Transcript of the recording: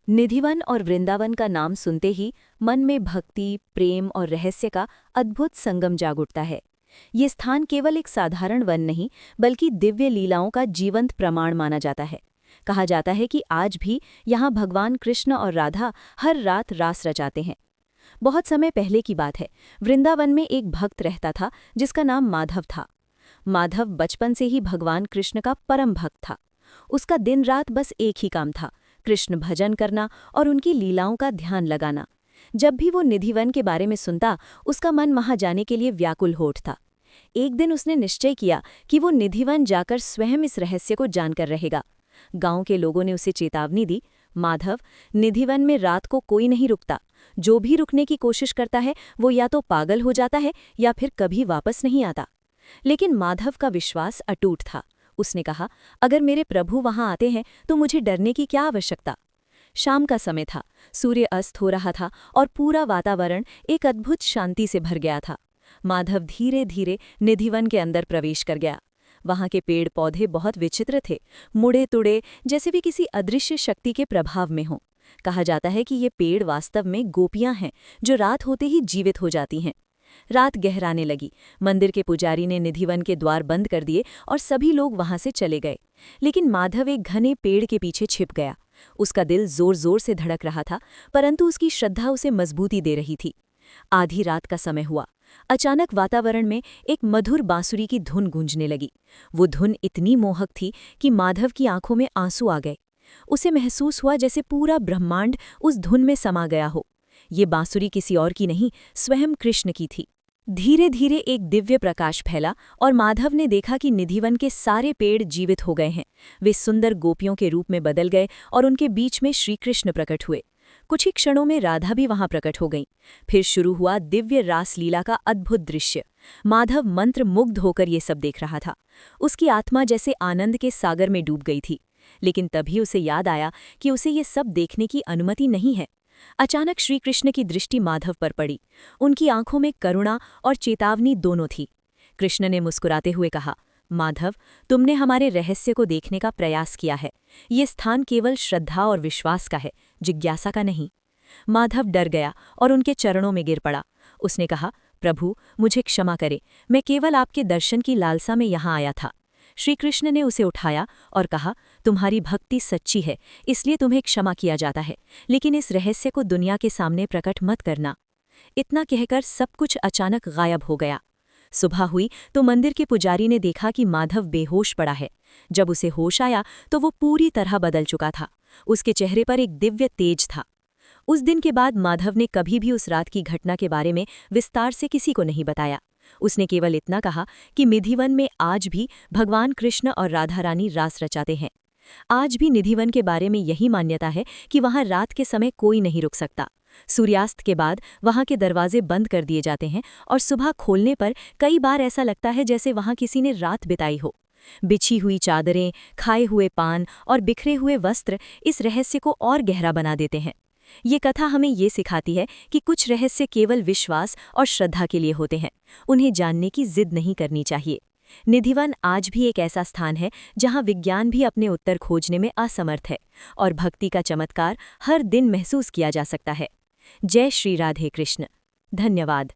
निधिवन और वृंदावन का नाम सुनते ही मन में भक्ति, प्रेम और रहस्य का अद्भुत संगम जाग उठता है। ये स्थान केवल एक साधारण वन नहीं, बल्कि दिव्य लीलाओं का जीवंत प्रमाण माना जाता है। कहा जाता है कि आज भी यहाँ भगवान कृष्ण और राधा हर रात रास रचाते हैं। बहुत समय पहले की बात है, वृंदावन में एक भक्त रहता था जिसका नाम माधव था। माधव बचपन से ही भगवान कृष्ण का परम भक्त था। उसका दिन रात बस एक ही काम था, कृष्ण भजन करना और उनकी लीलाओं का ध्यान लगाना। जब भी वो निधिवन के बारे में सुनता, उसका मन वहां जाने के लिए व्याकुल हो उठता। एक दिन उसने निश्चय किया कि वो निधिवन जाकर स्वयं इस रहस्य को जानकर रहेगा। गांव के लोगों ने उसे चेतावनी दी, माधव, निधिवन में रात को कोई नहीं रुकता। जो भी रुकने की कोशिश करता है वो या तो पागल हो जाता है या फिर कभी वापस नहीं आता। लेकिन माधव का विश्वास अटूट था। उसने कहा, अगर मेरे प्रभु वहां आते हैं तो मुझे डरने की क्या आवश्यकता। शाम का समय था, सूर्य अस्त हो रहा था और पूरा वातावरण एक अद्भुत शांति से भर गया था। माधव धीरे धीरे निधिवन के अंदर प्रवेश कर गया। वहां के पेड़ पौधे बहुत विचित्र थे, मुड़े तुड़े, जैसे भी किसी अदृश्य शक्ति के प्रभाव में हों। कहा जाता है कि ये पेड़ वास्तव में गोपियां हैं जो रात होते ही जीवित हो जाती हैं। रात गहराने लगी। मंदिर के पुजारी ने निधिवन के द्वार बंद कर दिए और सभी लोग वहां से चले गए। लेकिन माधव एक घने पेड़ के पीछे छिप गया। उसका दिल जोर जोर से धड़क रहा था, परंतु उसकी श्रद्धा उसे मजबूती दे रही थी। आधी रात का समय हुआ। अचानक वातावरण में एक मधुर बांसुरी की धुन गूंजने लगी। वो धुन इतनी मोहक थी कि माधव की आंखों में आंसू आ गए। उसे महसूस हुआ जैसे पूरा ब्रह्मांड उस धुन में समा गया हो। ये बांसुरी किसी और की नहीं, स्वयं कृष्ण की थी। धीरे धीरे एक दिव्य प्रकाश फैला और माधव ने देखा कि निधिवन के सारे पेड़ जीवित हो गए हैं। वे सुंदर गोपियों के रूप में बदल गए और उनके बीच में श्रीकृष्ण प्रकट हुए। कुछ ही क्षणों में राधा भी वहां प्रकट हो गईं। फिर शुरू हुआ दिव्य रासलीला का अद्भुत दृश्य। माधव मंत्र मुग्ध होकर ये सब देख रहा था। उसकी आत्मा जैसे आनंद के सागर में डूब गई थी। लेकिन तभी उसे याद आया कि उसे ये सब देखने की अनुमति नहीं है। अचानक श्रीकृष्ण की दृष्टि माधव पर पड़ी। उनकी आंखों में करुणा और चेतावनी दोनों थी। कृष्ण ने मुस्कुराते हुए कहा, माधव, तुमने हमारे रहस्य को देखने का प्रयास किया है। ये स्थान केवल श्रद्धा और विश्वास का है, जिज्ञासा का नहीं। माधव डर गया और उनके चरणों में गिर पड़ा। उसने कहा, प्रभु, मुझे क्षमा करे, मैं केवल आपके दर्शन की लालसा में यहाँ आया था। श्रीकृष्ण ने उसे उठाया और कहा, तुम्हारी भक्ति सच्ची है, इसलिए तुम्हें क्षमा किया जाता है, लेकिन इस रहस्य को दुनिया के सामने प्रकट मत करना। इतना कहकर सब कुछ अचानक गायब हो गया। सुबह हुई तो मंदिर के पुजारी ने देखा कि माधव बेहोश पड़ा है। जब उसे होश आया तो वो पूरी तरह बदल चुका था। उसके चेहरे पर एक दिव्य तेज था। उस दिन के बाद माधव ने कभी भी उस रात की घटना के बारे में विस्तार से किसी को नहीं बताया। उसने केवल इतना कहा कि निधिवन में आज भी भगवान कृष्ण और राधा रानी रास रचाते हैं। आज भी निधिवन के बारे में यही मान्यता है कि वहां रात के समय कोई नहीं रुक सकता। सूर्यास्त के बाद वहां के दरवाजे बंद कर दिए जाते हैं और सुबह खोलने पर कई बार ऐसा लगता है जैसे वहां किसी ने रात बिताई हो। बिछी हुई चादरें, खाए हुए पान और बिखरे हुए वस्त्र इस रहस्य को और गहरा बना देते हैं। ये कथा हमें ये सिखाती है कि कुछ रहस्य केवल विश्वास और श्रद्धा के लिए होते हैं। उन्हें जानने की जिद नहीं करनी चाहिए। निधिवन आज भी एक ऐसा स्थान है जहां विज्ञान भी अपने उत्तर खोजने में असमर्थ है और भक्ति का चमत्कार हर दिन महसूस किया जा सकता है। जय श्री राधे कृष्ण। धन्यवाद।